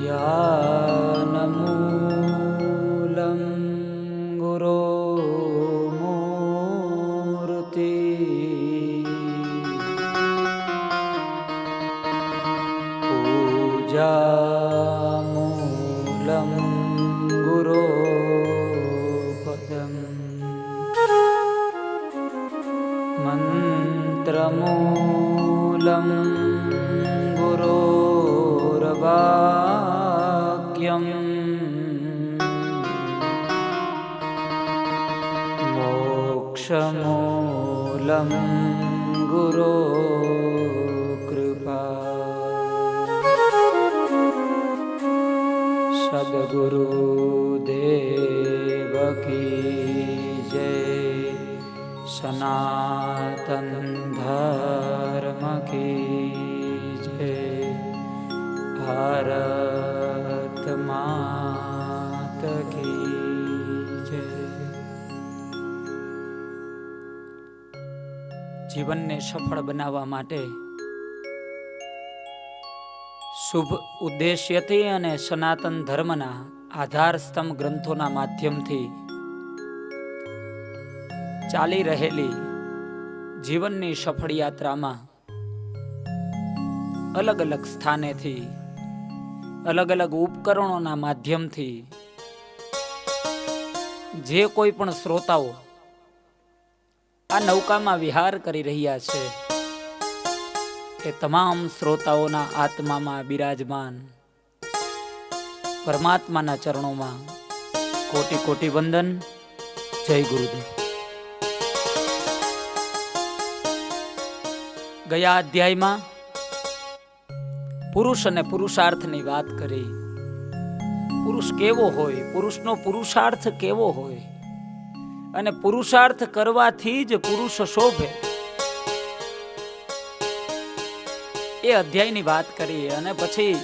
ज्ञानमूलं गुरोर्मूर्ति पूजामूलं गुरोपदम् मन्त्रमूलं गुरोर्वाक्यम् मोक्षमूलं गुरोर्कृपा सद्गुरुदेव की जय। सनातन धर्म की जय। भारत माता की जय। જીવનને સફળ બનાવવા માટે શુભ ઉદ્દેશ્યથી અને સનાતન ધર્મના આધાર સ્તંભ ગ્રંથોના માધ્યમથી ચાલી રહેલી જીવનની સફળ યાત્રામાં અલગ અલગ સ્થાનેથી અલગ અલગ ઉપકરણોના માધ્યમથી જે કોઈ પણ શ્રોતાઓ આ નૌકામાં વિહાર કરી રહ્યા છે એ તમામ શ્રોતાઓના આત્મામાં બિરાજમાન પરમાત્માના ચરણોમાં કોટી કોટી વંદન. જય ગુરુદેવ. ગયા અધ્યાયમાં પુરુષ અને પુરુષાર્થની વાત કરી. પુરુષ કેવો હોય, પુરુષનો પુરુષાર્થ કેવો હોય અને પુરુષાર્થ કરવાથી જ પુરુષ શોભે એ અધ્યાયની વાત કરી. અને પછી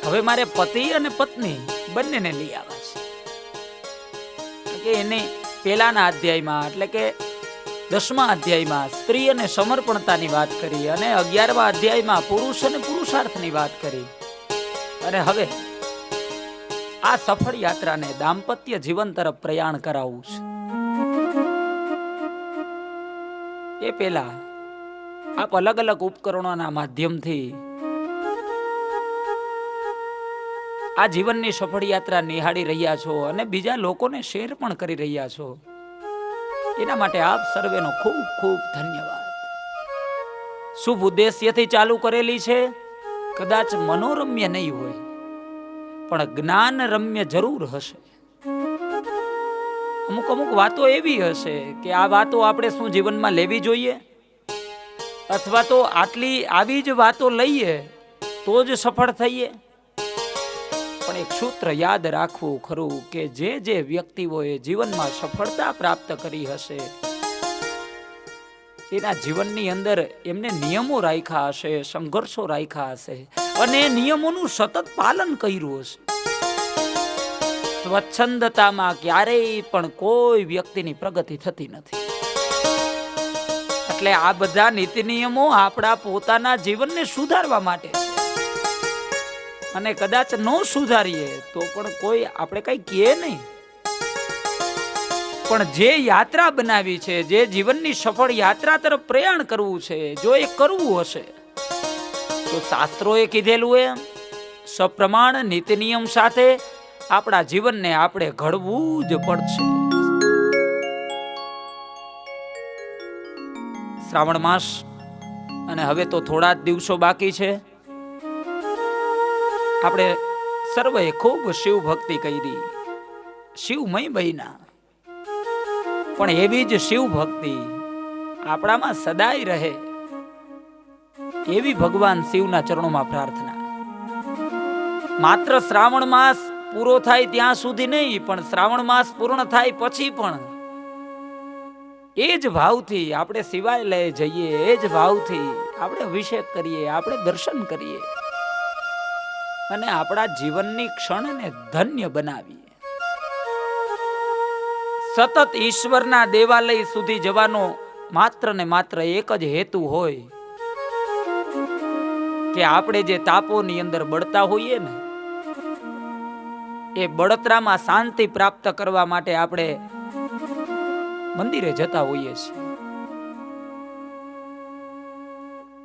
હવે મારે પતિ અને પત્ની બંનેને લઈ આવ્યા છે કે એને પહેલાના અધ્યાયમાં એટલે કે 10મા અધ્યાયમાં સ્ત્રી અને સમર્પણતાની વાત કરી અને 11મા અધ્યાયમાં પુરુષ અને પુરુષાર્થની વાત કરી. અને હવે આ સફળ યાત્રાને દાંપત્ય જીવન તરફ પ્રયાણ કરાવવું છે. એ પહેલા આપ અલગ અલગ ઉપકરણોના માધ્યમથી આ જીવનની સફળ યાત્રા નિહાળી રહ્યા છો અને બીજા લોકોને શેર પણ કરી રહ્યા છો. એના માટે આપ સર્વેનો ખૂબ ખૂબ ધન્યવાદ. શુભ ઉદ્દેશ્યથી ચાલુ કરેલી છે. કદાચ મનોરમ્ય નહીં હોય પણ જ્ઞાન રમ્ય જરૂર હશે. અમુક અમુક વાતો એવી હશે કે આ વાતો આપણે શું જીવનમાં લેવી જોઈએ અથવા તો આવી જ વાતો લઈએ તો જ સફળ થઈએ. પણ એક સૂત્ર યાદ રાખવું ખરું કે જે વ્યક્તિઓએ જીવનમાં સફળતા પ્રાપ્ત કરી હશે એના જીવનની અંદર એમને નિયમો રાખ્યા હશે, સંઘર્ષો રાખ્યા હશે અને એ નિયમોનું સતત પાલન કર્યું હશે. સ્વચ્છંદતામાં ક્યારેય પણ કોઈ વ્યક્તિની પ્રગતિ થતી નથી. એટલે આ બધા નીતિ નિયમો આપણા પોતાના જીવનને સુધારવા માટે છે. અને કદાચ ન સુધારીએ તો પણ કોઈ આપણે કઈ કહે નહીં. પણ જે યાત્રા બનાવી છે, જે જીવનની સફળ યાત્રા તરફ પ્રયાણ કરવું છે, જો એ કરવું હશે તો શાસ્ત્રોએ કીધેલું એમ સપ્રમાણ નીતિ નિયમ સાથે આપણા જીવનને આપણે ઘડવું જ પડશે. શ્રાવણ માસ અને હવે તો થોડા જ દિવસો બાકી છે. આપણે સર્વે ખૂબ શિવ ભક્તિ કરી, શિવમય બન્યા. પણ એવી જ શિવ ભક્તિ આપણામાં સદાય રહે એવી ભગવાન શિવના ચરણોમાં પ્રાર્થના. માત્ર શ્રાવણ માસ પૂરો થાય ત્યાં સુધી નહીં, પણ શ્રાવણ માસ પૂર્ણ થાય પછી પણ એ જ ભાવથી આપણે શિવાલય જઈએ, એ જ ભાવથી આપણે અભિષેક કરીએ, આપણે દર્શન કરીએ અને આપણા જીવનની ક્ષણને ધન્ય બનાવીએ. સતત ઈશ્વરના દેવાલય સુધી જવાનો માત્ર ને માત્ર એક જ હેતુ હોય કે આપણે જે તાપોની અંદર બળતા હોઈએ ને એ બળતરામાં શાંતિ પ્રાપ્ત કરવા માટે આપણે મંદિરે જતા હોઈએ છીએ.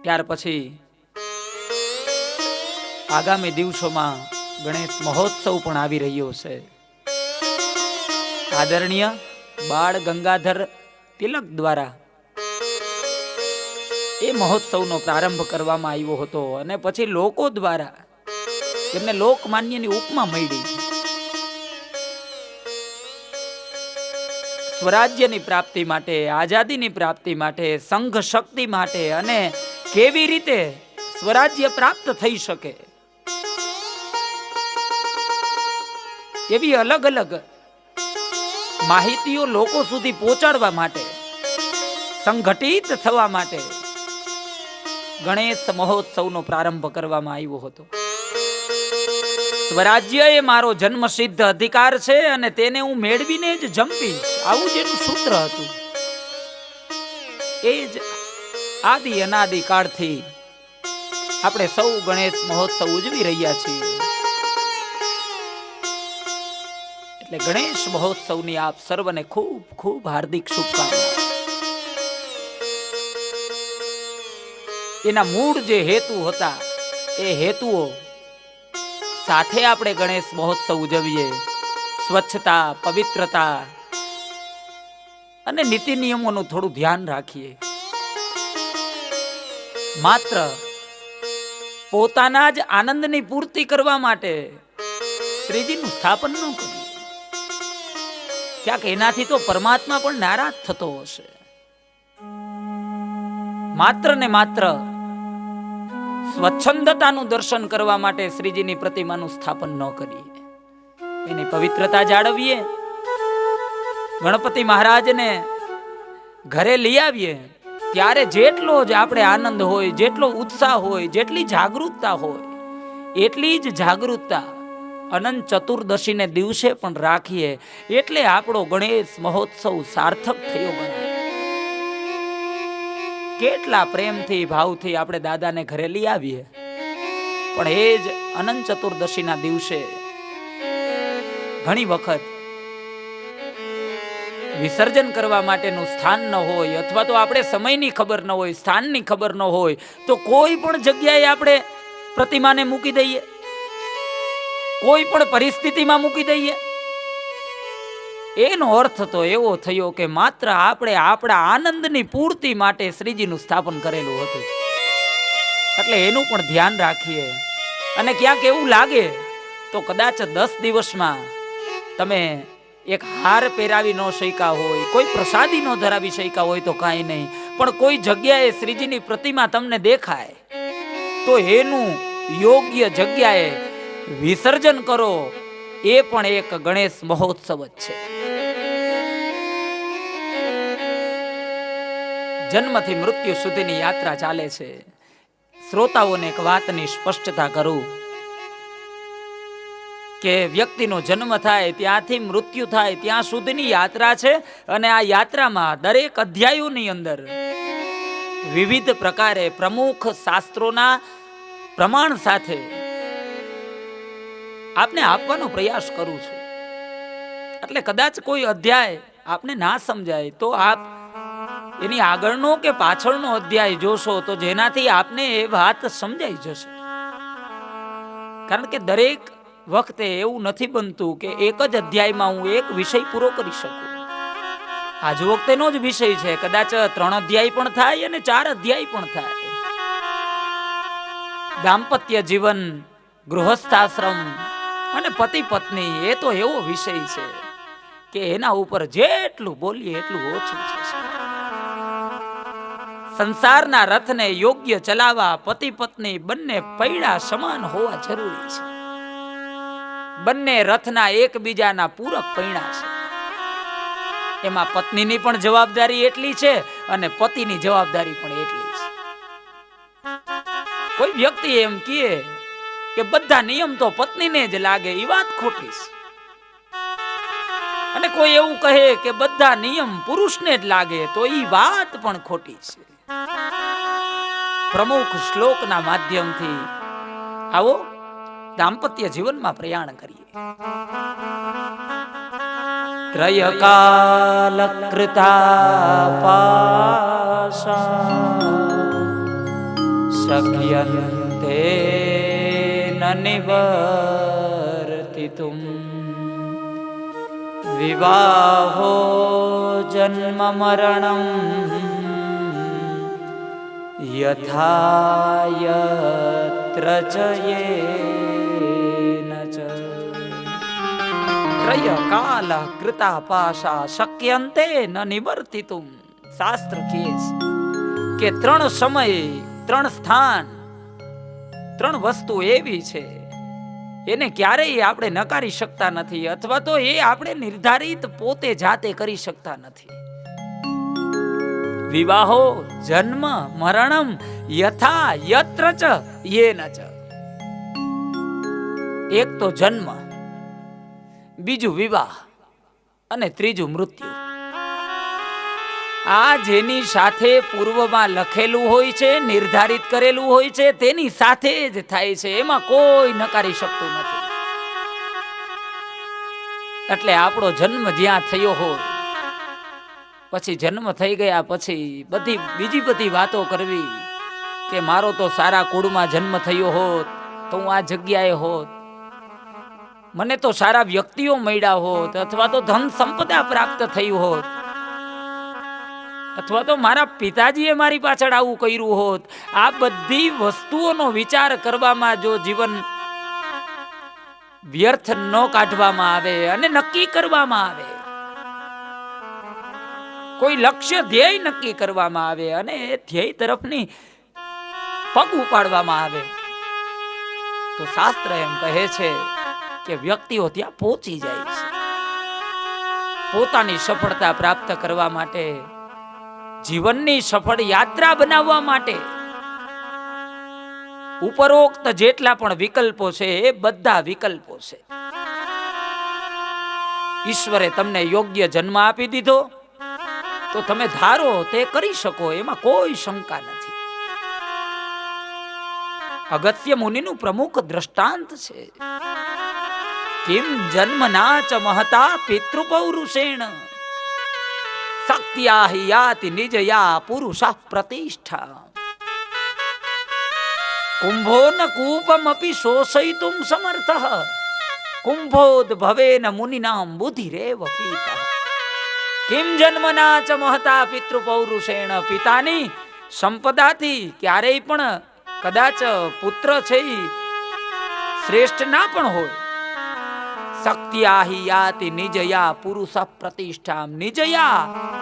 ત્યાર પછી આગામી દિવસોમાં ગણેશ મહોત્સવ પણ આવી રહ્યો છે. આદરણીય બાળ ગંગાધર તિલક દ્વારા એ મહોત્સવનો પ્રારંભ કરવામાં આવ્યો હતો અને પછી લોકો દ્વારા એમને લોકમાન્યની ઉપમા મળી. સ્વરાજ્યની પ્રાપ્તિ માટે, આઝાદીની પ્રાપ્તિ માટે, સંઘ શક્તિ માટે અને કેવી રીતે સ્વરાજ્ય પ્રાપ્ત થઈ શકે એવી અલગ અલગ માહિતીઓ લોકો સુધી પહોંચાડવા માટે, સંગઠિત થવા માટે ગણેશ મહોત્સવનો પ્રારંભ કરવામાં આવ્યો હતો. સ્વરાજ્ય એ મારો જન્મસિદ્ધ અધિકાર છે અને તેને હું મેળવીને જ જંપીશ, આવું જ એનું સૂત્ર હતું. એ જ આદિ અનાદિ કાળથી આપણે સૌ ગણેશ મહોત્સવ ઉજવી રહ્યા છીએ. એટલે ગણેશ મહોત્સવની આપ સર્વને ખૂબ ખૂબ હાર્દિક શુભકામનાઓ. એના મૂળ જે હેતુ હતા એ હેતુઓ સાથે આપણે ગણેશ મહોત્સવ ઉજવીએ. સ્વચ્છતા, પવિત્રતા અને નીતિ નિયમોનું થોડું ધ્યાન રાખીએ. માત્ર પોતાના જ આનંદની પૂર્તિ કરવા માટે શ્રીજીનું સ્થાપન ન કરીએ. ક્યાંક એનાથી તો પરમાત્મા પણ નારાજ થતો હશે. માત્ર ને માત્ર સ્વચ્છંદતાનું દર્શન કરવા માટે શ્રીજીની પ્રતિમાનું સ્થાપન ન કરીએ. એની પવિત્રતા જાળવીએ. ગણપતિ મહારાજને ઘરે લઈ આવીએ ત્યારે જેટલો જ આપણે આનંદ હોય, જેટલો ઉત્સાહ હોય, જેટલી જાગૃતતા હોય એટલી જ જાગૃતતા અનંત ચતુર્દશીને દિવસે પણ રાખીએ. એટલે આપણો ગણેશ મહોત્સવ સાર્થક થયો ગણાય. કેટલા પ્રેમથી, ભાવથી આપણે દાદાને ઘરે લઈ આવીએ, પણ એ જ અનંત ચતુર્દશીના દિવસે ઘણી વખત વિસર્જન કરવા માટેનું સ્થાન ન હોય, અથવા તો આપણે સમયની ખબર ન હોય, સ્થાનની ખબર ન હોય, તો કોઈ પણ જગ્યાએ આપણે પ્રતિમાને મૂકી દઈએ, કોઈ પણ પરિસ્થિતિમાં મૂકી દઈએ. એનો અર્થ તો એવો થયો કે માત્ર આપણે આપણા આનંદની પૂર્તિ માટે શ્રીજીનું સ્થાપન કરેલું હતું. એટલે એનું પણ ધ્યાન રાખીએ. અને ક્યાંક એવું લાગે તો કદાચ 10 દિવસમાં તમે એક હાર પહેરાવી ન શક્યા હોય, કોઈ પ્રસાદી ન ધરાવી શક્યા હોય તો કાંઈ નહીં, પણ કોઈ જગ્યાએ શ્રીજીની પ્રતિમા તમને દેખાય તો એનું યોગ્ય જગ્યાએ વિસર્જન કરો. એ પણ એક ગણેશ મહોત્સવ જ છે. જન્મથી મૃત્યુ સુધીની યાત્રા ચાલે છે. શ્રોતાઓને એક વાતની સ્પષ્ટતા કરું કે વ્યક્તિનો જન્મ થાય ત્યાંથી મૃત્યુ થાય ત્યાં સુધીની યાત્રા છે. અને આ યાત્રામાં દરેક અધ્યાયોની અંદર વિવિધ પ્રકારે પ્રમુખ શાસ્ત્રોના પ્રમાણ સાથે આપને આપવાનો પ્રયાસ કરું છું. એટલે કદાચ કોઈ અધ્યાય આપને ના સમજાય તો આપ એની આગળનો કે પાછળનો અધ્યાય જોશો તો જેનાથી આપને એ વાત સમજાઈ જશે. કારણ કે દરેક વખતે એવું નથી બનતું કે એક જ અધ્યાયમાં હું એક વિષય પૂરો કરી શકું. આજ વખતેનો જ વિષય છે, કદાચ 3 અધ્યાય પણ થાય અને 4 અધ્યાય પણ થાય. દાંપત્ય જીવન, ગૃહસ્થાશ્રમ અને પતિ પત્ની એ તો એવો વિષય છે કે એના ઉપર જેટલું બોલીએ એટલું ઓછું છે. સંસારના રથને યોગ્ય ચલાવવા પતિ પત્ની બંને પૈડા સમાન હોવા જરૂરી છે. બંને રથના એકબીજાના પૂરક પૈડા છે. એમાં પત્નીની પણ જવાબદારી એટલી છે અને પતિની જવાબદારી પણ એટલી છે. કોઈ વ્યક્તિ એમ કહે કે બધા નિયમ તો પત્નીને જ લાગે, એ વાત ખોટી છે. અને કોઈ એવું કહે કે બધા નિયમ પુરુષને જ લાગે તો એ વાત પણ ખોટી છે. પ્રમુખ શ્લોકના માધ્યમથી આવો દાંપત્ય જીવનમાં પ્રયાણ કરીએ. ત્રયકાલ કૃતા પાશા શક્યન્તે ન નિવર્તિતુમ વિવાહો જન્મ મરણમ યથા યત્ર જયેન ચ. ત્રય કાલ કૃતા પાશા શક્યન્તે ન નિવર્તિતુમ. શાસ્ત્ર કહે છે કે 3 સમય, 3 સ્થાન, 3 વસ્તુ એવી છે એને ક્યારેય આપણે નકારી શકતા નથી, અથવા તો એ આપણે નિર્ધારિત પોતે જાતે કરી શકતા નથી. વિવાહો જન્મ મરણમ યથા યત્ર ચ યેન ચ. એક તો જન્મ, બીજું વિવાહ અને ત્રીજું મૃત્યુ. આ જેની સાથે પૂર્વમાં લખેલું હોય છે, નિર્ધારિત કરેલું હોય છે, તેની સાથે જ થાય છે, એમાં કોઈ નકારી શકતું નથી. એટલે આપણો જન્મ જ્યાં થયો હોય, પછી જન્મ થઈ ગયા પછી બીજી બધી વાતો કરવી કે મારો તો સારા કુળમાં જન્મ થયો હોત તો હું આ જગ્યાએ હોત, મને તો સારા વ્યક્તિઓ મળ્યા હોત, અથવા તો ધન સંપદા પ્રાપ્ત થયું હોત, અથવા તો મારા પિતાજીએ મારી પાછળ આવું કર્યું હોત. આ બધી વસ્તુઓનો વિચાર કરવામાં જો જીવન વ્યર્થ ન કાઢવામાં આવે અને નક્કી કરવામાં આવે, કોઈ લક્ષ્ય ધ્યેય નક્કી કરવામાં આવે અને એ ધ્યેય તરફની પગ ઉપાડવામાં આવે, તો શાસ્ત્ર એમ કહે છે કે વ્યક્તિઓ ત્યાં પહોંચી જાય છે. પોતાની સફળતા પ્રાપ્ત કરવા માટે, જીવનની સફળ યાત્રા બનાવવા માટે ઉપરોક્ત જેટલા પણ વિકલ્પો છે એ બધા વિકલ્પો છે. ઈશ્વરે તમને યોગ્ય જન્મ આપી દીધો તો તમે ધારો તે કરી શકો, એમાં કોઈ શંકા નથી. અગસ્ત્ય મુનિનું પ્રમુખ દ્રષ્ટાંત છે. કિમ જન્મના ચ મહતા પિતૃપૌરુષેણ શક્ત્યા હિ યાતિ નિજયા પુરુષઃ પ્રતિષ્ઠા. કુંભો ન કૂપમપી શોષયિતુમ સમર્થઃ કુંભોદ્ભવેન મુનિનામ બુદ્ધિરેવ પીતઃ. કિમ જન્મના ચ મહતા પિતૃપૌરુષેણ. પિતાની સંપદાથી ક્યારેય પણ કદાચ પુત્ર છે શ્રેષ્ઠ ના પણ હોય. શક્ત્યા હિ યાતિ નિજયા પુરુષ પ્રતિષ્ઠામ. નિજયા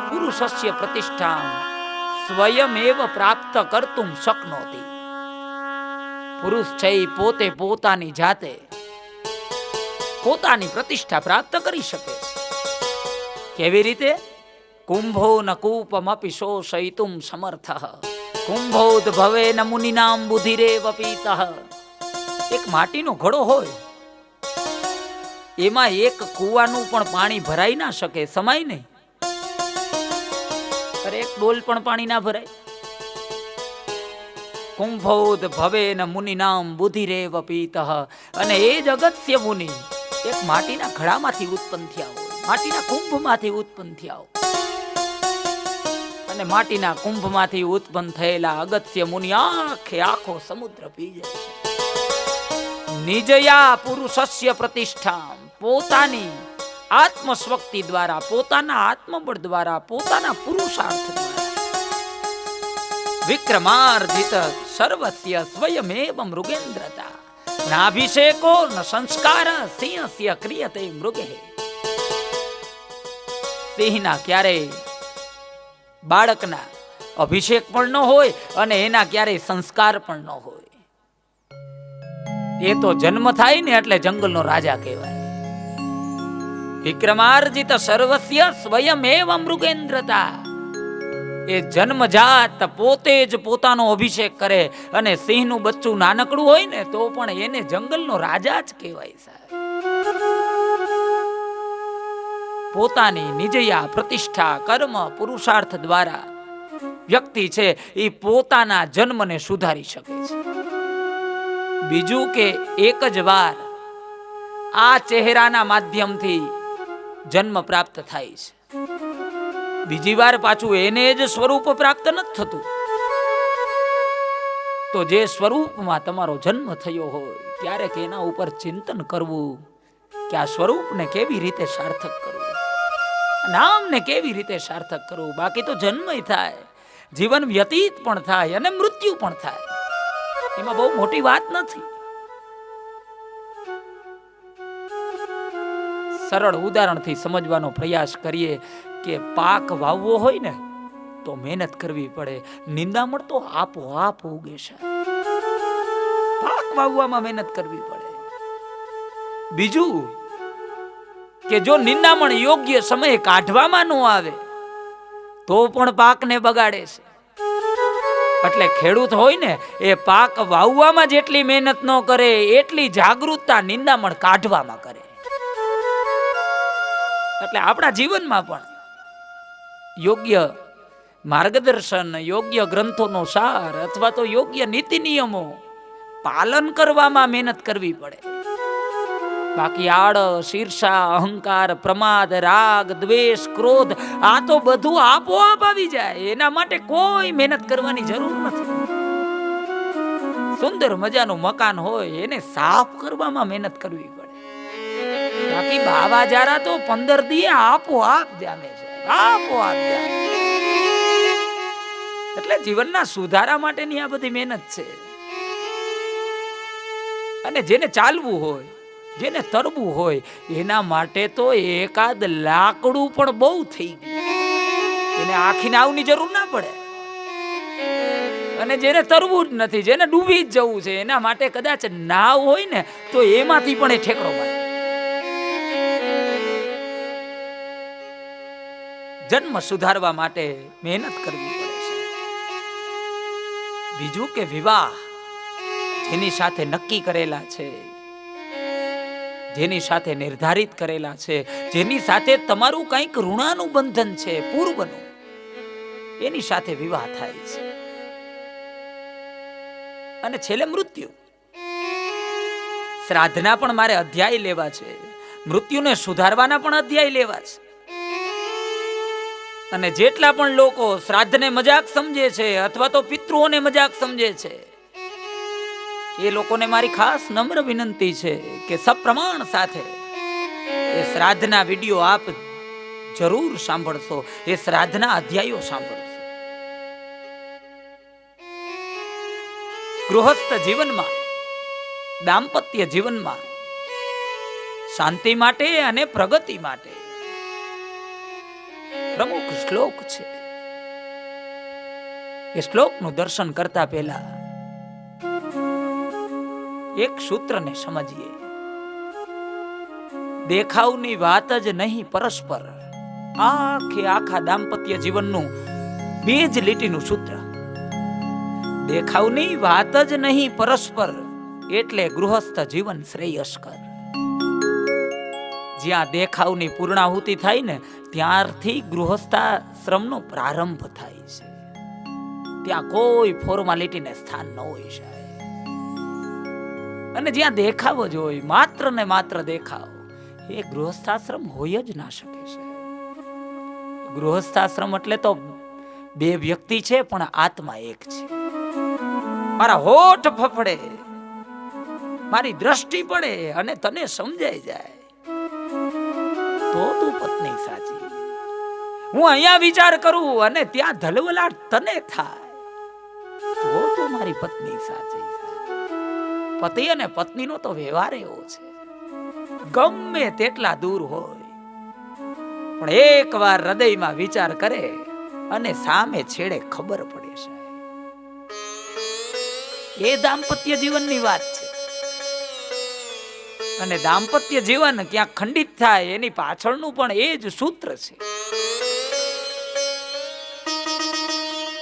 પુરુષસ્ય પ્રતિષ્ઠામ સ્વયમેવ પ્રાપ્ત કર્તુમ શક્નોતિ. પુરુષ છે પોતે પોતાની જાતે પોતાની પ્રતિષ્ઠા પ્રાપ્ત કરી શકે છે. કેવી રીતે? કુંભો ન કૂપમપી શોષયિતુમ સમર્થઃ કુંભોદ્ભવેન મુનિનામ બુદ્ધિરેવ પીતઃ. એક માટીનો ઘડો હોય, એમાં એક કૂવાનું પણ પાણી ભરાઈ ના શકે, સમાય નહીં. અરે એક ડોલ પણ પાણી ના ભરાય. કુંભોદ્ભવેન મુનિનામ બુદ્ધિરેવ પીતઃ. અને એ જ અગસ્ત્ય મુનિ એક માટીના ઘડામાંથી ઉત્પન્ન થયા હોય, માટીના કુંભમાંથી ઉત્પન્ન થયા હોય. અને માટીના કુંભમાંથી ઉત્પન્ન થયેલા અગસ્ત્ય મુનિ આખો સમુદ્ર પી જાય છે. નિજયા પુરુષસ્ય પ્રતિષ્ઠા. પોતાની આત્મશક્તિ દ્વારા, પોતાના આત્મબળ દ્વારા, પોતાના પુરુષાર્થ દ્વારા વિક્રમાર્જિત સર્વસ્ય સ્વયમેવ મૃગેન્દ્રતા. નાભિષેકો ન સંસ્કાર સિંહસ્ય ક્રિયતે મૃગે. સિંહના ક્યારેય બાળકના અભિષેક પણ ન હોય અને એના ક્યારેય સંસ્કાર પણ ન હોય. એ તો જન્મ થાય ને એટલે જંગલનો રાજા કહેવાય. વિક્રમાર્જિત સર્વસ્ય સ્વયમેવ મૃગેન્દ્રતા. એ જન્મજાત પોતે જ પોતાનો અભિષેક કરે અને સિંહનું બચ્ચું નાનકડું હોય ને તો પણ એને જંગલનો રાજા જ કહેવાય સાહેબ. પોતાની નિજયા પ્રતિષ્ઠા કર્મ પુરુષાર્થ દ્વારા વ્યક્તિ છે એ પોતાના જન્મને સુધારી શકે છે. બીજું કે એક જ વાર આ ચહેરાના માધ્યમથી જન્મ પ્રાપ્ત થાય છે, બીજી વાર પાછું એને જ સ્વરૂપ પ્રાપ્ત નથી થતું. તો જે સ્વરૂપમાં તમારો જન્મ થયો હોય ત્યારે એના ઉપર ચિંતન કરવું કે આ સ્વરૂપને કેવી રીતે સાર્થક કરવું, નામને કેવી રીતે સાર્થક કરવું. બાકી તો જન્મ થાય, જીવન વ્યતીત પણ થાય અને મૃત્યુ પણ થાય, એમાં બહુ મોટી વાત નથી. સરળ ઉદાહરણથી સમજવાનો પ્રયાસ કરીએ કે પાક વાવવો હોય ને તો મહેનત કરવી પડે, નિંદામણ તો આપોઆપ ઉગે છે. પાક વાવવામાં મહેનત કરવી પડે. બીજું કે જો નિંદામણ યોગ્ય સમયે કાઢવામાં ન આવે તો પણ પાકને બગાડે છે. એટલે ખેડૂત હોય ને એ પાક વાવવામાં જેટલી મહેનત ન કરે એટલી જાગૃતતા નિંદામણ કાઢવામાં કરે. એટલે આપણા જીવનમાં પણ યોગ્ય માર્ગદર્શન, યોગ્ય ગ્રંથોનો સાર અથવા તો યોગ્ય નીતિ નિયમો પાલન કરવામાં મહેનત કરવી પડે. બાકી આળસ, ઈર્ષા, અહંકાર, પ્રમાદ, રાગ, દ્વેષ, ક્રોધ આ તો બધું આપોઆપ આવી જાય, એના માટે કોઈ મહેનત કરવાની જરૂર નથી. સુંદર મજાનું મકાન હોય એને સાફ કરવામાં મહેનત કરવી પડે. બાકી બાવા જારા તો 15 દીએ આપોઆપ જામે છે, આપોઆપ જામે. એટલે જીવનના સુધારા માટેની આ બધી મહેનત છે. અને જેને ચાલવું હોય, જેને તરવું હોય એના માટે તો એકાદ લાકડું પણ બહુ થઈ ગયું, એને આખી નાવની જરૂર ના પડે. અને જેને તરવું જ નથી, જેને ડૂબી જ જવું છે એના માટે કદાચ નાવ હોય ને તો એમાંથી પણ એ ઠેકડો મારે. જન્મ સુધારવા માટે મહેનત કરવી પડે છે. બીજું કે વિવાહ જેની સાથે નક્કી કરેલા છે, જેની સાથે નિર્ધારિત કરેલા છે, જેની સાથે તમારું કંઈક ઋણાનું બંધન છે પૂર્વનું, એની સાથે વિવાહ થાય છે. અને છેલ્લે મૃત્યુ. શ્રાદ્ધના પણ મારે અધ્યાય લેવા છે, મૃત્યુને સુધારવાના પણ અધ્યાય લેવા છે. અને જેટલા પણ લોકો શ્રાદ્ધને મજાક સમજે છે અથવા તો પિતૃઓને મજાક સમજે છે એ લોકોને મારી ખાસ નમ્ર વિનંતી છે કે સપ્રમાણ સાથે એ શ્રાદ્ધના વિડીયો આપ જરૂર સાંભળશો, એ શ્રાદ્ધના અધ્યાયો સાંભળશો. ગૃહસ્થ જીવનમાં, દાંપત્ય જીવનમાં શાંતિ માટે અને પ્રગતિ માટે પ્રમુખ શ્લોક છે. એ શ્લોકનું દર્શન કરતા પહેલા એક સૂત્રને સમજીએ. દેખાવની વાત જ નહીં પરસ્પર. આખા દાંપત્ય જીવનનું 2 જ લીટીનું સૂત્ર. દેખાવની વાત જ નહીં પરસ્પર એટલે ગૃહસ્થ જીવન શ્રેયસ્કર. જ્યાં દેખાવની પૂર્ણાહુતિ થાય ને ત્યારથી ગૃહસ્થાશ્રમનો પ્રારંભ થાય છે. ત્યાં કોઈ ફોર્માલિટીને સ્થાન ન હોય છે. અને જ્યાં દેખાવો જ હોય, માત્ર ને માત્ર દેખાવ, એ ગૃહસ્થાશ્રમ હોય જ ના શકે છે. ગૃહસ્થાશ્રમ એટલે તો 2 વ્યક્તિ છે પણ આત્મા એક છે. મારા હોઠ ફફડે, મારી દ્રષ્ટિ પડે અને તને સમજાઈ જાય તો તું પત્ની સાચી. હું અહીંયા વિચાર કરું અને ત્યાં ધલવલાટ તને થાય તો તું મારી પત્ની સાચી. પતિ અને પત્નીનો તો વ્યવહાર એવો છે, ગમે તેટલા દૂર હોય પણ એકવાર હૃદયમાં વિચાર કરે અને સામે છેડે ખબર પડે છે. એ દાંપત્ય જીવનની વાત છે. અને દાંપત્ય જીવન ક્યાં ખંડિત થાય એની પાછળનું પણ એ જ સૂત્ર છે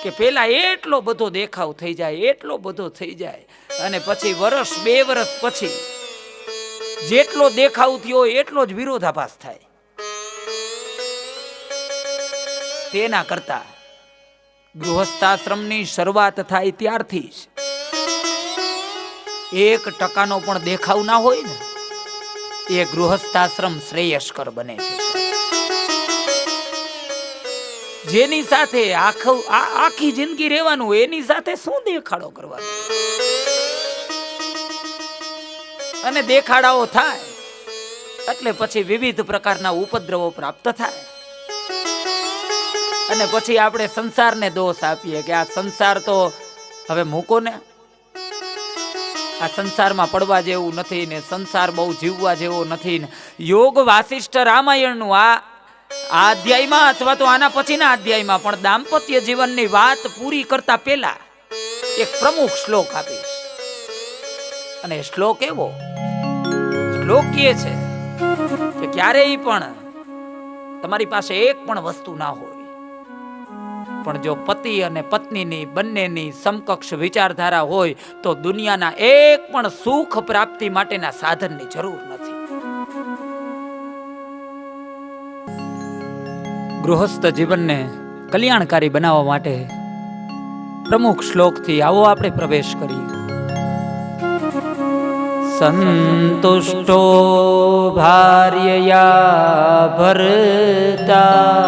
કે પેલા એટલો બધો દેખાવ થઈ જાય, એટલો બધો થઈ જાય અને પછી 1-2 વર્ષ પછી જેટલો દેખાવ થયો એટલો જ વિરોધાભાસ થાય. તેના કરતા ગૃહસ્થાશ્રમની શરૂઆત થાય ત્યારથી જ 1% પણ દેખાવ ના હોય ને, એ ગૃહસ્થાશ્રમ શ્રેયસ્કર બને છે. જેની સાથે આખી જિંદગી રહેવાનું, એની સાથે શું દેખાડો કરવાનો? અને દેખાડાઓ થાય એટલે પછી વિવિધ પ્રકારના ઉપદ્રવો પ્રાપ્ત થાય. અને પછી આપણે સંસારને દોષ આપીએ કે આ સંસાર તો હવે મૂકો ને, આ સંસારમાં પડવા જેવું નથી ને, સંસાર બહુ જીવવા જેવો નથી ને. યોગ વાસિષ્ઠ રામાયણનું આ અધ્યાયમાં અથવા તો આના પછીના અધ્યાયમાં પણ દાંપત્ય જીવનની વાત પૂરી કરતા પહેલા એક પ્રમુખ શ્લોક આપીશ. અને શ્લોક એવો શ્લોક કહે છે કે ક્યારેય પણ તમારી પાસે એક પણ વસ્તુ ના હોય, પણ જો પતિ અને પત્નીની બંનેની સમકક્ષ વિચારધારા હોય તો દુનિયાના એક પણ સુખ પ્રાપ્તિ માટેના સાધનની જરૂર નથી. ગૃહસ્થ જીવનને કલ્યાણકારી બનાવવા માટે પ્રમુખ શ્લોકથી આવો આપણે પ્રવેશ કરીએ. સંતુષ્ટો ભાર્યયા ભર્તા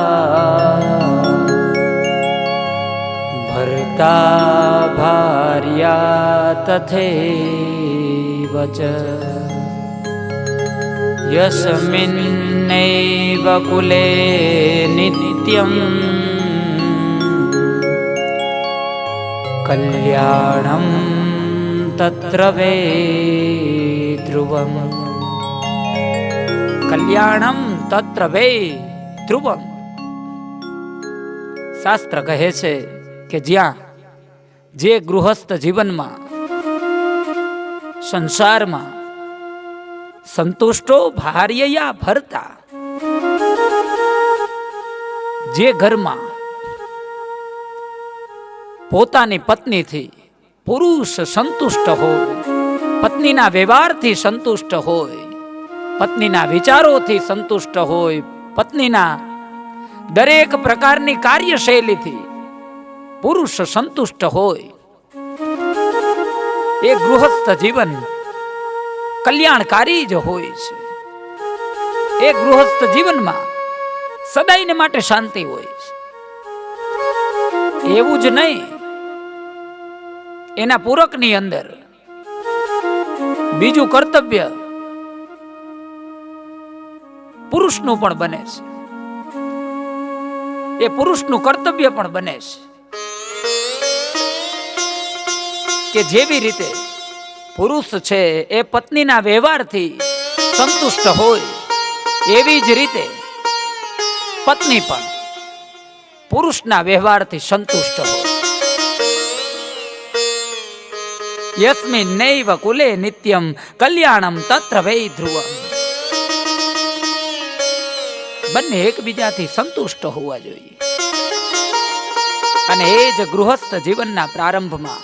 ભાર્યા તથૈવ ચ યસ્મિન્નૈવ કુલે નિત્યં કલ્યાણં તત્ર વે ધ્રુવમ. કલ્યાણમ તત્ર વે ધ્રુવમ. શાસ્ત્ર કહે છે કે જ્યાં જે ગૃહસ્થ જીવનમાં સંસારમાં સંતુષ્ટો ભાર્યયા ભર્તા, જે ઘરમાં પોતાની પત્નીથી પુરુષ સંતુષ્ટ હોય, પત્નીના વ્યવહારથી સંતુષ્ટ હોય, પત્નીના વિચારોથી સંતુષ્ટ હોય, પત્નીના દરેક પ્રકારની કાર્યશૈલીથી પુરુષ સંતુષ્ટ હોય, એ ગૃહસ્થ જીવન કલ્યાણકારી જ હોય છે. એ ગૃહસ્થ જીવનમાં સદાયને માટે શાંતિ હોય છે. એવું જ નહીં, એના પૂરકની અંદર બીજું કર્તવ્ય પુરુષનું પણ બને છે. એ પુરુષનું કર્તવ્ય પણ બને છે કે જેવી રીતે પુરુષ છે એ પત્નીના વ્યવહારથી સંતુષ્ટ હોય, એવી જ રીતે પત્ની પણ પુરુષના વ્યવહારથી સંતુષ્ટ હોય. યસ્મિન્નૈવ કુલે નિત્યમ કલ્યાણમ તત્ર વૈ ધ્રુવમ. બંને એકબીજાથી સંતુષ્ટ હોવા જોઈએ. અને એ જ ગૃહસ્થ જીવનના પ્રારંભમાં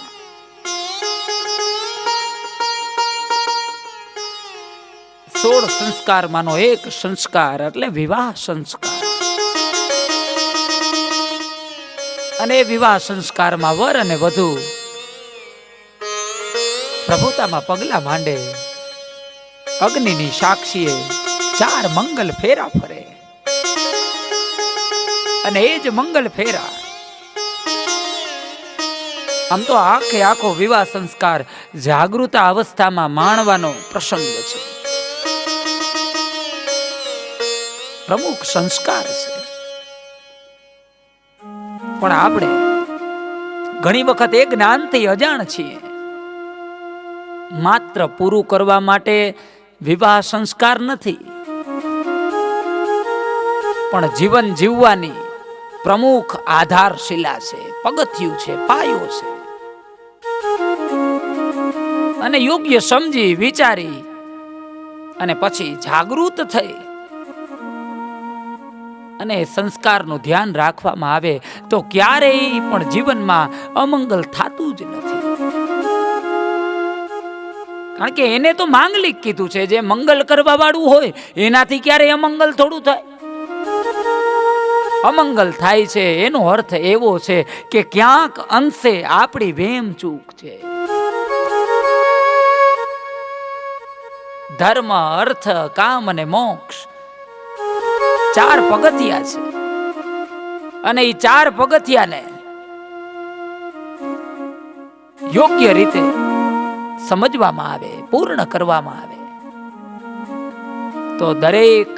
સોળ સંસ્કારમાંનો એક સંસ્કાર એટલે વિવાહ સંસ્કાર. અને વિવાહ સંસ્કારમાં વર અને વધુ પ્રભુતામાં પગલા માંડે, અગ્નિની સાક્ષીએ 4 મંગલ ફેરા ફરે. અને એ જ મંગલ ફેરા આમ તો આખો વિવાહ સંસ્કાર જાગૃત અવસ્થામાં માણવાનો પ્રસંગ છે, પ્રમુખ સંસ્કાર છે. પણ આપણે ઘણી વખત એ જ્ઞાનથી અજાણ છીએ. માત્ર પૂરું કરવા માટે વિવાહ સંસ્કાર નથી, પણ જીવન જીવવાની પ્રમુખ આધારશિલા છે, પગથિયું છે, પાયો છે. અને યોગ્ય સમજી વિચારી અને પછી જાગૃત થઈ અને સંસ્કારનું ધ્યાન રાખવામાં આવે તો ક્યારેય પણ જીવનમાં અમંગલ થતું જ નથી. કારણ કે એને તો માંગલિક કીધું છે, જે મંગલ કરવા વાળું હોય એનાથી ક્યારેય અમંગલ થોડું થાય. અમંગલ થાય છે એનો અર્થ એવો છે કે ક્યાંક અંશે આપણી વેમ ચૂક છે. ધર્મ, અર્થ, કામ અને મોક્ષ 4 પગથિયા છે. અને એ 4 પગથિયાને યોગ્ય રીતે સમજવામાં આવે, પૂર્ણ કરવામાં આવે તો દરેક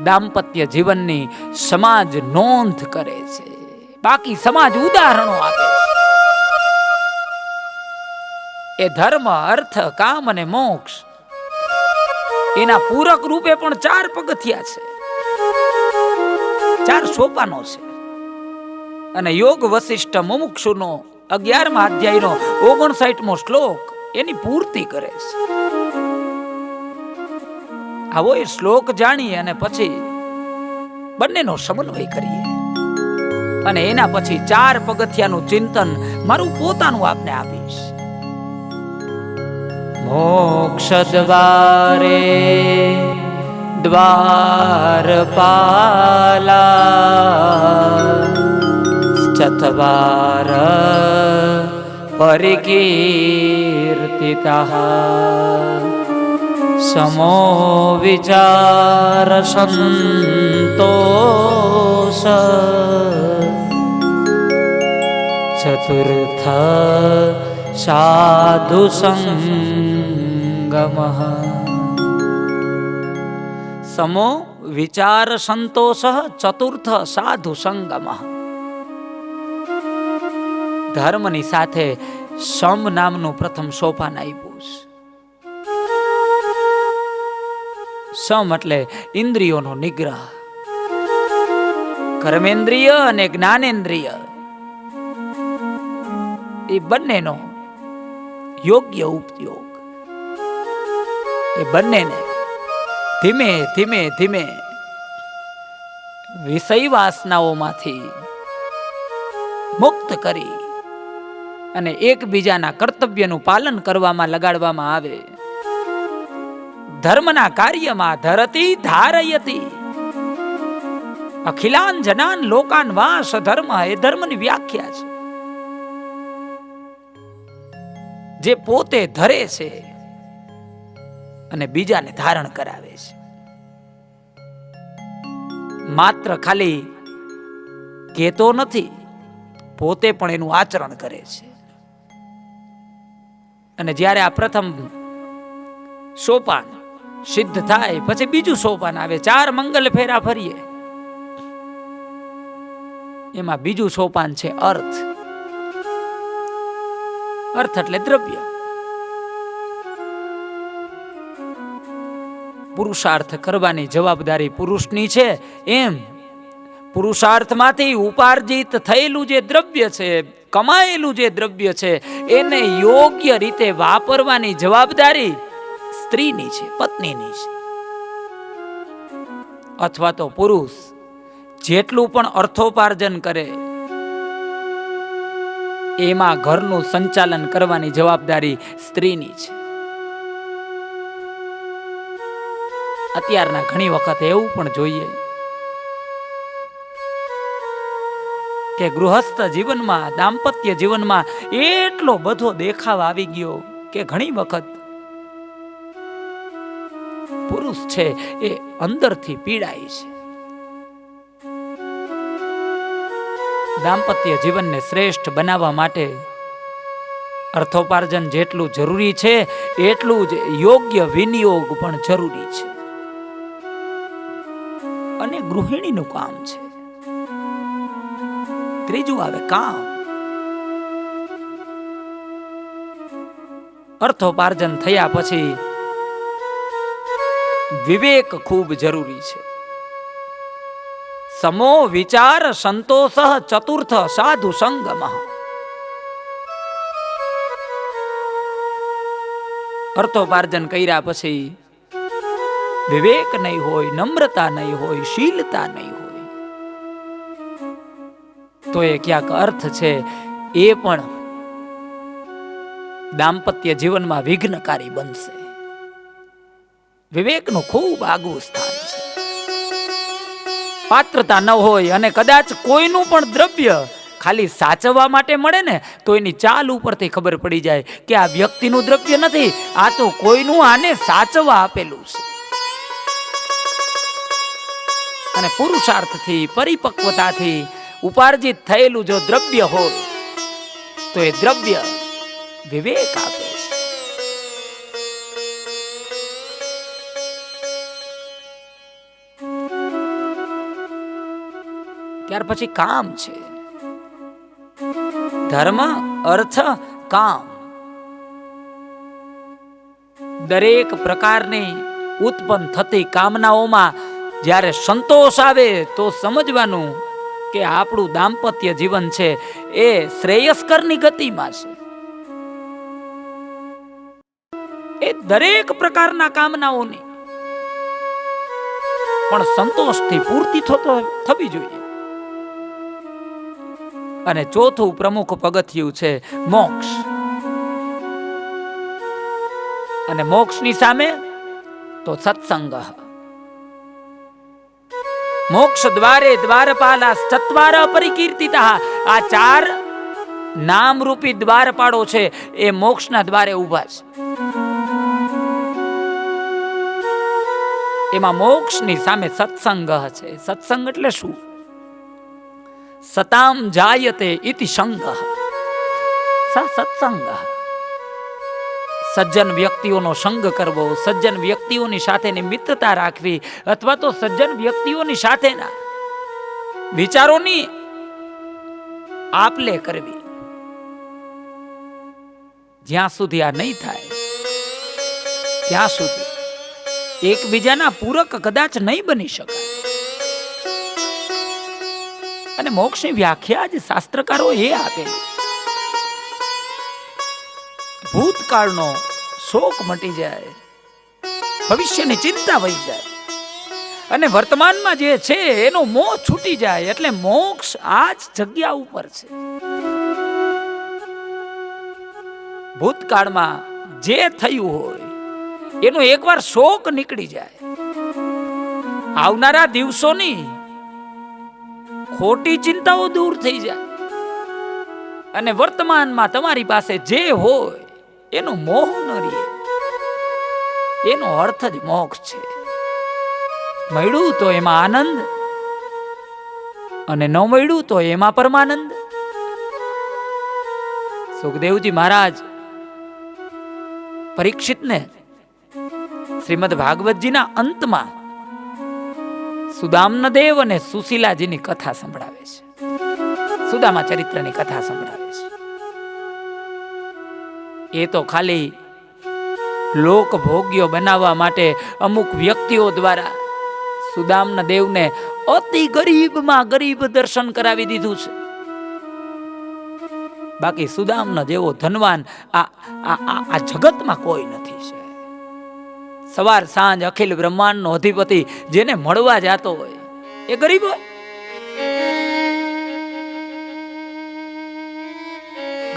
દાંપત્ય જીવનની સમાજ નોંધ કરે છે. બાકી સમાજ ઉદાહરણો આપે છે. એ ધર્મ, અર્થ, કામ અને મોક્ષ એના પૂરક રૂપે પણ 4 પગથિયા છે, 4 સોપાનો છે. અને યોગ વશિષ્ઠ મુમુક્ષુનો 11મા અધ્યાયનો 59મો શ્લોક એની પૂર્તિ કરે છે. આવો એ શ્લોક જાણીએ અને પછી બંનેનો સમન્વય કરીએ અને એના પછી 4 પગથિયાનું ચિંતન મારું પોતાનું આપને આપીશ. મોક્ષ દ્વારે દ્વારપાલા ચત્વાર પરિકીર્તિતઃ સમો વિચાર સંતોષ ચતુર્થ સાધુ સંગમઃ. સમો વિચાર સંતોષ ચતુર્થ સાધુ સંગમઃ. ધર્મની સાથે સમ નામનું પ્રથમ સોપાન આપ્યું છે. સમ એટલે ઇન્દ્રિયોનો નિગ્રહ. કર્મેન્દ્રિય અને જ્ઞાનેન્દ્રિય એ બંનેનો યોગ્ય ઉપયોગ. એ બંનેને ધીમે ધીમે ધીમે વિષય વાસનાઓમાંથી મુક્ત કરી અને એકબીજાના કર્તવ્યનું પાલન કરવામાં લગાડવામાં આવે. ધર્મના કાર્યમાં ધરતી ધારયતી અખિલાન જનાન લોકાન વાસ ધર્મ એ ધર્મની વ્યાખ્યા છે. જે પોતે ધરે છે અને બીજાને ધારણ કરાવે છે. માત્ર ખાલી કહેતો નથી, પોતે પણ એનું આચરણ કરે છે. અને જ્યારે આ પ્રથમ સોપાન સિદ્ધ થાય પછી બીજું સોપાન આવે. 4 મંગલ ફેરા ફરીએ એમાં બીજું સોપાન છે અર્થ. અર્થ એટલે દ્રવ્ય. પુરુષાર્થ કરવાની જવાબદારી પુરુષની છે. એમ પુરુષાર્થમાંથી ઉપાર્જિત થયેલું જે દ્રવ્ય છે, કમાયેલું જે દ્રવ્ય છે એને યોગ્ય રીતે વાપરવાની જવાબદારી સ્ત્રીની છે, પત્નીની છે. અથવા તો પુરુષ જેટલું પણ અર્થોપાર્જન કરે એમાં ઘરનું સંચાલન કરવાની જવાબદારી સ્ત્રીની છે. અત્યારના ઘણી વખત એવું પણ જોઈએ કે ગૃહસ્થ જીવનમાં, દાંપત્ય જીવનમાં એટલો બધો દેખાવ આવી ગયો કે ઘણી વખત પુરુષ છે એ અંદરથી પીડાય છે. દાંપત્ય જીવનને શ્રેષ્ઠ બનાવવા માટે અર્થોપાર્જન જેટલું જરૂરી છે એટલું જ યોગ્ય વિનિયોગ પણ જરૂરી છે. અને ગૃહિણીનું કામ છે. ત્રીજું આવે કામ. અર્થોપાર્જન થયા પછી વિવેક ખૂબ જરૂરી છે. સમો વિચાર સંતોષ ચતુર્થ સાધુ સંગમ. અર્થોપાર્જન કર્યા પછી વિવેક નહીં હોય, નમ્રતા નહીં હોય, શીલતા નહીં હોય તો એ ક્યાંક અર્થ છે એ પણ દાંપત્ય જીવનમાં વિઘ્નકારી બનશે. વિવેકનું ખૂબ આગવું સ્થાન છે. પાત્રતા ન હોય અને કદાચ કોઈનું પણ દ્રવ્ય ખાલી સાચવવા માટે મળે ને તો એની ચાલ ઉપરથી ખબર પડી જાય કે આ વ્યક્તિનું દ્રવ્ય નથી, આ તો કોઈનું આને સાચવવા આપેલું છે. અને પુરુષાર્થથી પરિપક્વતાથી ઉપાર્જિત થયેલું જો દ્રવ્ય હોય તો એ દ્રવ્ય વિવેક આપે છે. ત્યાર પછી કામ છે. ધર્મ, અર્થ, કામ, દરેક પ્રકારની ઉત્પન્ન થતી કામનાઓમાં જ્યારે સંતોષ આવે તો સમજવાનું કે આપણું દાંપત્ય જીવન છે એ શ્રેયસ્કરની ગતિમાં છે. એ દરેક પ્રકારના કામનાઓની પણ સંતોષથી પૂર્તિ થવી જોઈએ. અને ચોથું પ્રમુખ પગથિયું છે મોક્ષ. અને મોક્ષની સામે તો સત્સંગ. મોક્ષ દ્વારે દ્વારપાલા ચત્વાર પરિકીર્તિતા. આ 4 નામરૂપી દ્વારપાળો છે એ મોક્ષના દ્વારે ઊભા છે. એમાં મોક્ષની સામે સત્સંગ છે. સત્સંગ એટલે શું? સતામ જાયતે ઇતિ સંગ. સત્સંગ સજ્જન વ્યક્તિઓનો સંગ કરવો, સજ્જન વ્યક્તિઓની સાથેની મિત્રતા રાખવી, અથવા તો સજ્જન વ્યક્તિઓની સાથેના વિચારોની આપલે કરવી. જ્યાં સુધી આ નહીં થાય ત્યાં સુધી એકબીજાના પૂરક કદાચ નહીં બની શકાય. અને મોક્ષની વ્યાખ્યા જ શાસ્ત્રકારો એ આપેલી. ભૂતકાળનો શોક મટી જાય, ભવિષ્યની ચિંતા વહી જાય, અને વર્તમાનમાં જે છે એનો મોહ છૂટી જાય. એટલે મોક્ષ આ જ જગ્યા ઉપર છે. ભૂતકાળમાં જે થયું હોય એનો એકવાર શોક નીકળી જાય, આવનારા દિવસોની ખોટી ચિંતાઓ દૂર થઈ જાય, અને વર્તમાનમાં તમારી પાસે જે હોય એનો મોહ ન રહે. એનો અર્થ જ મોક્ષ છે. મળ્યું તો એમાં આનંદ, અને ન મળ્યું તો એમાં પરમાનંદ. સુખદેવજી મહારાજ પરીક્ષિતને શ્રીમદ ભાગવતજીના અંતમાં સુદામનદેવ અને સુશીલાજીની કથા સંભળાવે છે. સુદામા ચરિત્રની કથા સંભળાવે છે. એ તો ખાલી લોકભોગ્યો બનાવવા માટે અમુક વ્યક્તિઓ દ્વારા સુદામનદેવને અતિ ગરીબમાં ગરીબ દર્શન કરાવી દીધું છે. બાકી સુદામના જેવો ધનવાન આ જગતમાં કોઈ નથી છે. સવાર સાંજ અખિલ બ્રહ્માંડનો અધિપતિ જેને મળવા જાતો હોય એ ગરીબ હોય?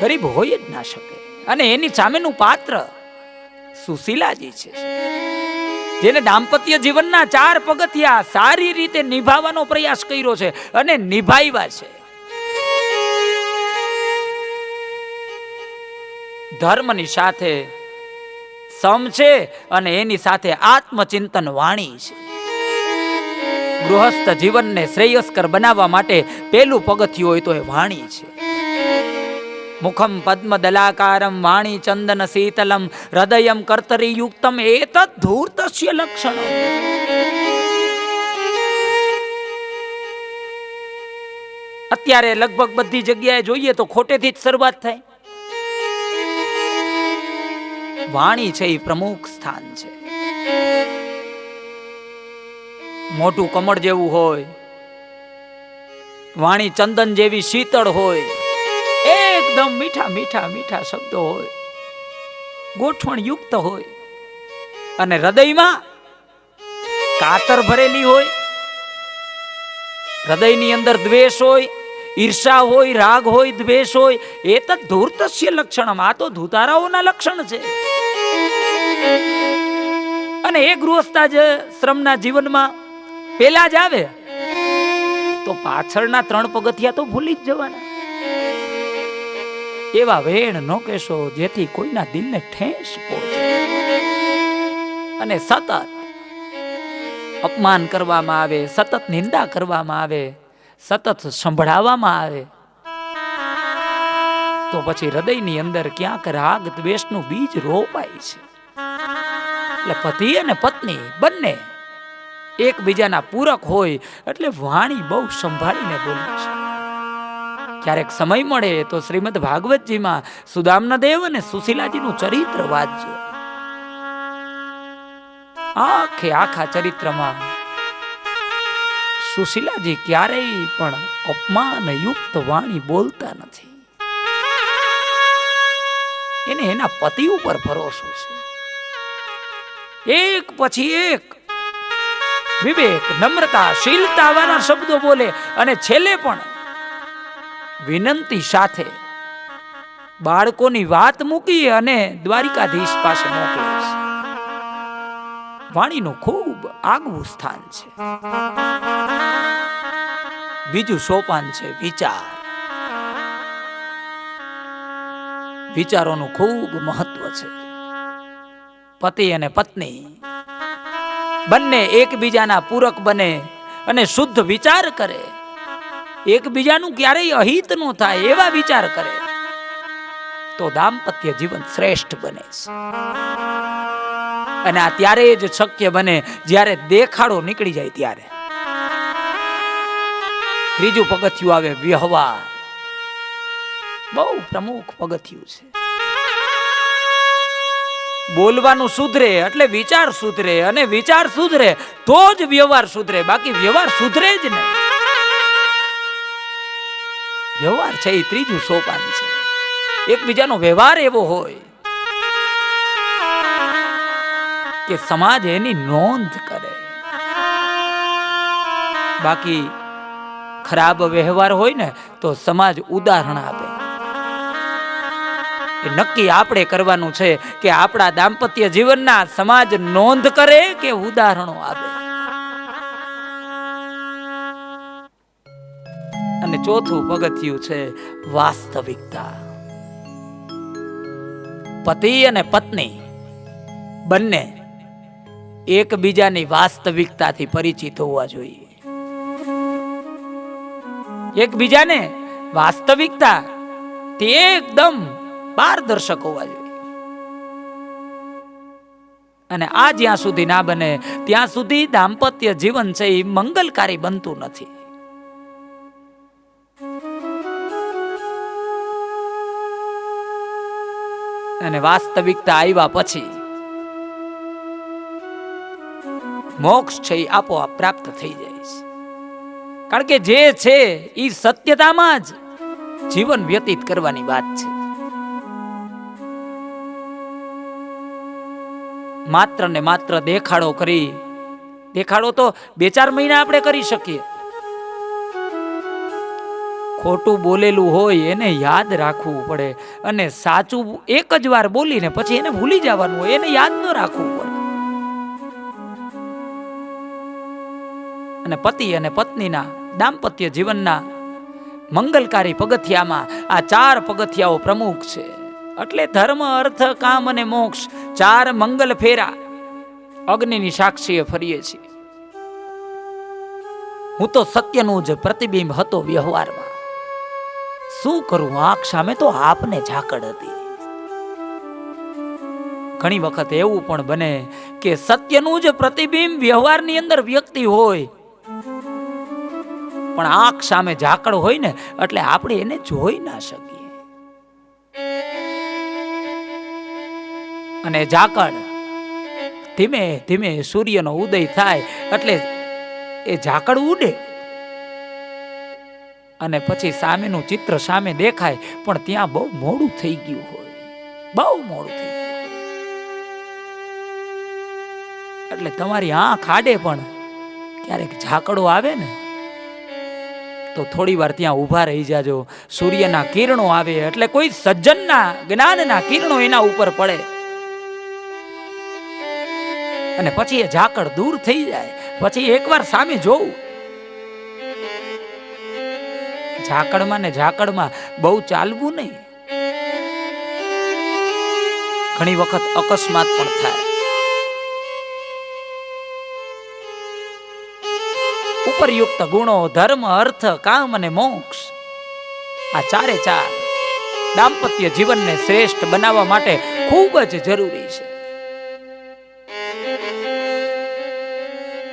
ગરીબ હોય જ ના શકે. અને એની સામેનું પાત્ર સુશીલાજી છે, જેને દાંપત્ય જીવનના 4 પગથિયા સારી રીતે નિભાવવાનો પ્રયાસ કર્યો છે અને નિભાવ્યા છે. ધર્મની સાથે સમ છે અને એની સાથે આત્મચિંતન વાણી છે. ગૃહસ્થ જીવનને શ્રેયસ્કર બનાવવા માટે પહેલું પગથિયું હોય તો એ વાણી છે. મુખમ પદ્મદલાકારમ વાણી ચંદન શીતલમ હૃદયમ કર્તરી યુક્તમ એતદ ધૂર્તસ્ય લક્ષણ. અત્યારે લગભગ બધી જગ્યાએ જોઈએ તો ખોટેથી જ શરૂઆત થાય. વાણી છે એ પ્રમુખ સ્થાન છે. મોટું કમળ જેવું હોય, વાણી ચંદન જેવી શીતળ હોય, એકદમ મીઠા મીઠા મીઠા શબ્દો હોય, ગોઠવણ યુક્ત હોય, અને હૃદયમાં કાતર ભરેલી હોય, હૃદયની અંદર દ્વેષ હોય, ઈર્ષા હોય, રાગ હોય, દ્વેષ હોય, એ તો ધૂર્તસ્ય લક્ષણ. આ તો ધૂતારાઓના લક્ષણ છે. અને એ ગૃહસ્થ શ્રમના જીવનમાં પેલા જ આવે તો પાછળના 3 પગથિયા તો ભૂલી જ જવાના. એવા વેણ ન કહેશો જેથી કોઈના દિલને ઠેસ પહોંચે. અને સતત અપમાન કરવામાં આવે, સતત નિંદા કરવામાં આવે, સતત સંભળાવવામાં આવે, તો પછી હૃદયની અંદર ક્યાંક રાગ દ્વેષનું બીજ રોપાય છે. એટલે પતિ અને પત્ની બંને એકબીજાના પૂરક હોય એટલે વાણી બહુ સંભાળીને બોલે છે. ક્યારેક સમય મળે તો શ્રીમદ ભાગવતજીમાં સુદામના દેવ અને સુશીલાજીનું ચરિત્ર વાંચજો. આખા ચરિત્રમાં સુશીલાજી ક્યારેય પણ અપમાનયુક્ત વાણી બોલતા નથી. એને એના પતિ ઉપર ભરોસો છે. એક પછી એક વિવેક, નમ્રતા, શીલતા વાળા શબ્દો બોલે અને છેલ્લે પણ વિનંતી સાથે બાળકોની વાત મૂકી અને દ્વારિકાધીશ પાસે મોકલે છે. વાણીનું ખૂબ આગવું સ્થાન છે. બીજું સોપાન છે વિચાર. વિચારોનું ખૂબ મહત્વ છે. પતિ અને પત્ની બંને એકબીજાના પૂરક બને અને શુદ્ધ વિચાર કરે, એકબીજાનું ક્યારેય અહિત ન થાય એવા વિચાર કરે, તો દાંપત્ય જીવન શ્રેષ્ઠ બને છે. અને આ ત્યારે જ શક્ય બને જ્યારે દેખાડો નીકળી જાય ત્યારે. ત્રીજું પગથિયું આવે વ્યવહાર. બહુ પ્રમુખ પગથિયું છે. બોલવાનું સુધરે એટલે વિચાર સુધરે, અને વિચાર સુધરે તો જ વ્યવહાર સુધરે, બાકી વ્યવહાર સુધરે જ નહીં. વ્યવહાર છે એ ત્રીજું સોપાન છે. એકબીજાનો વ્યવહાર એવો હોય કે સમાજ એની નોંધ કરે. બાકી ખરાબ વ્યવહાર હોય ને તો સમાજ ઉદાહરણ આપે. એ નક્કી આપણે કરવાનું છે કે આપણા દાંપત્ય જીવનના સમાજ નોંધ કરે કે ઉદાહરણો આપે. અને ચોથું પગથિયું છે વાસ્તવિકતા. પતિ અને પત્ની બંને એકબીજાની વાસ્તવિકતાથી પરિચિત હોવા જોઈએ. એકબીજાને વાસ્તવિકતા તે એકદમ પારદર્શક હોવા જોઈએ. અને આ જ્યાં સુધી ના બને ત્યાં સુધી દાંપત્ય જીવન છે એ મંગલકારી બનતું નથી. અને વાસ્તવિકતા આવ્યા પછી મોક્ષ છે એ આપોઆપ પ્રાપ્ત થઈ જાય છે. કારણ કે જે છે એ સત્યતામાં જ જીવન વ્યતીત કરવાની વાત છે. માત્ર ને માત્ર દેખાડો કરી, દેખાડો તો 2-4 મહિના આપણે કરી શકીએ. ખોટું બોલેલું હોય એને યાદ રાખવું પડે, અને સાચું એક જ વાર બોલીને પછી એને ભૂલી જવાનું હોય, એને યાદ ન રાખવું પડે. અને પતિ અને પત્નીના દાંપત્ય જીવનના મંગલકારી પગથિયામાં આ 4 પગથિયાઓ પ્રમુખ છે. એટલે ધર્મ, અર્થ, કામ અને મોક્ષ 4 મંગલ ફેરા અગ્નિની સાક્ષીએ ફરીએ છીએ. હું તો સત્યનું જ પ્રતિબિંબ હતો વ્યવહારમાં. શું કરું, આંખ સામે તો આપને ઝાકળ હતી. ઘણી વખત એવું પણ બને કે સત્યનું જ પ્રતિબિંબ વ્યવહારની અંદર વ્યક્તિ હોય, પણ આંખ સામે ઝાકળ હોય ને એટલે આપણે એને જોઈ ના શકીએ. અને ઝાકળ ધીમે ધીમે સૂર્યનો ઉદય થાય એટલે એ ઝાકળ ઉડે, અને પછી સામેનું ચિત્ર સામે દેખાય, પણ ત્યાં બહુ મોડું થઈ ગયું હોય, બહુ મોડું થઈ ગયું. એટલે તમારી આંખ આડે પણ ક્યારેક ઝાકળો આવે ને તો થોડી વાર ત્યાં ઊભા રહી જાજો. સૂર્યના કિરણો આવે એટલે કોઈ સજ્જનના જ્ઞાનના કિરણો એના ઉપર પડે, અને પછી એ ઝાકળ દૂર થઈ જાય. પછી એકવાર સામે જોવું. ઝાકળમાં ને ઝાકળમાં બહુ ચાલવું નહીં. ઘણી વખત અકસ્માત પણ થાય. ઉપરયુક્ત ગુણો ધર્મ, અર્થ, કામ અને મોક્ષ, આ ચારે ચાર દાંપત્ય જીવનને શ્રેષ્ઠ બનાવવા માટે ખૂબ જ જરૂરી છે.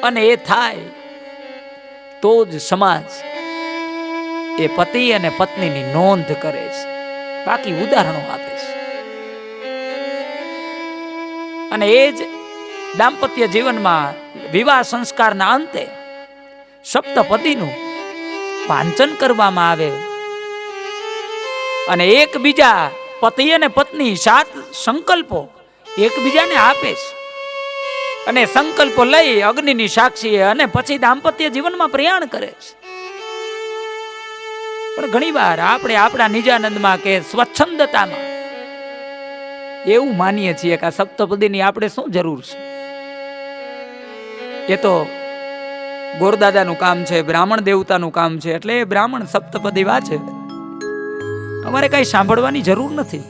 અને એ થાય તો જ સમાજ એ પતિ અને પત્નીની નોંધ કરે છે, બાકી ઉદાહરણો આપે છે. અને એ જ દાંપત્ય જીવનમાં વિવાહ સંસ્કારના અંતે સપ્તપદીનું વાંચન કરવામાં આવે અને એકબીજા પતિ અને પત્ની 7 સંકલ્પો એકબીજાને આપે છે અને સંકલ્પો લઈ અગ્નિની સાક્ષીએ અને પછી દાંપત્ય જીવનમાં પ્રયાણ કરે છે. પણ ઘણી વાર આપણે આપણા નિજાનંદમાં કે સ્વચ્છંદતામાં એવું માનીએ છીએ કે આ સપ્તપદીની આપણે શું જરૂર છે. એ તો ગોરદાદાનું કામ છે, બ્રાહ્મણ દેવતાનું કામ છે, એટલે એ બ્રાહ્મણ સપ્તપદી વાંચે, અમારે કઈ સાંભળવાની જરૂર નથી.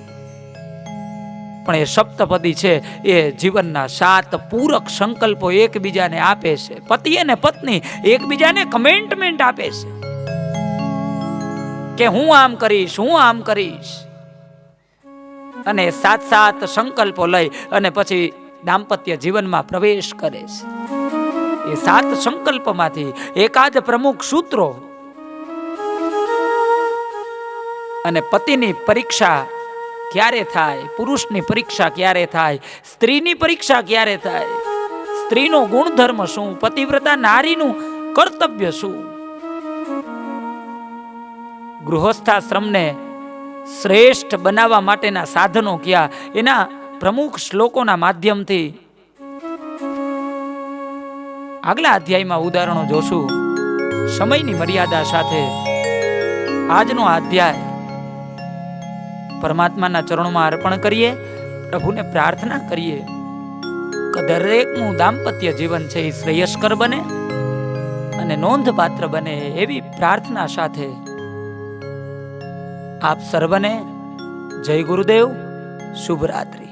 પણ એ સપ્તપદી છે એ જીવનના 7 પૂરક સંકલ્પો એકબીજાને આપે છે. પતિ અને પત્ની એકબીજાને કમેન્ટમેન્ટ આપે છે કે હું આમ કરીશ, હું આમ કરીશ, અને 7 સંકલ્પો લઈ અને પછી દાંપત્ય જીવનમાં પ્રવેશ કરે છે. એ 7 સંકલ્પમાંથી એકાદ પ્રમુખ સૂત્રો અને પતિની પરીક્ષા ક્યારે થાય, પુરુષની પરીક્ષા ક્યારે થાય, સ્ત્રીની પરીક્ષા ક્યારે થાય, સ્ત્રીનો ગુણધર્મ શું, પતિવ્રતા નારીનું કર્તવ્ય શું, ગૃહસ્થાશ્રમને શ્રેષ્ઠ બનાવવા માટેના સાધનો કયા, એના પ્રમુખ શ્લોકોના માધ્યમથી આગલા અધ્યાયમાં ઉદાહરણો જોશું. સમયની મર્યાદા સાથે આજનો અધ્યાય પરમાત્માના ચરણોમાં અર્પણ કરીએ, પ્રભુને પ્રાર્થના કરીએ કે દરેકનું દાંપત્ય જીવન છે એ શ્રેયસ્કર બને અને નોંધપાત્ર બને, એવી પ્રાર્થના સાથે આપ સર્વને જય ગુરુદેવ, શુભ રાત્રિ.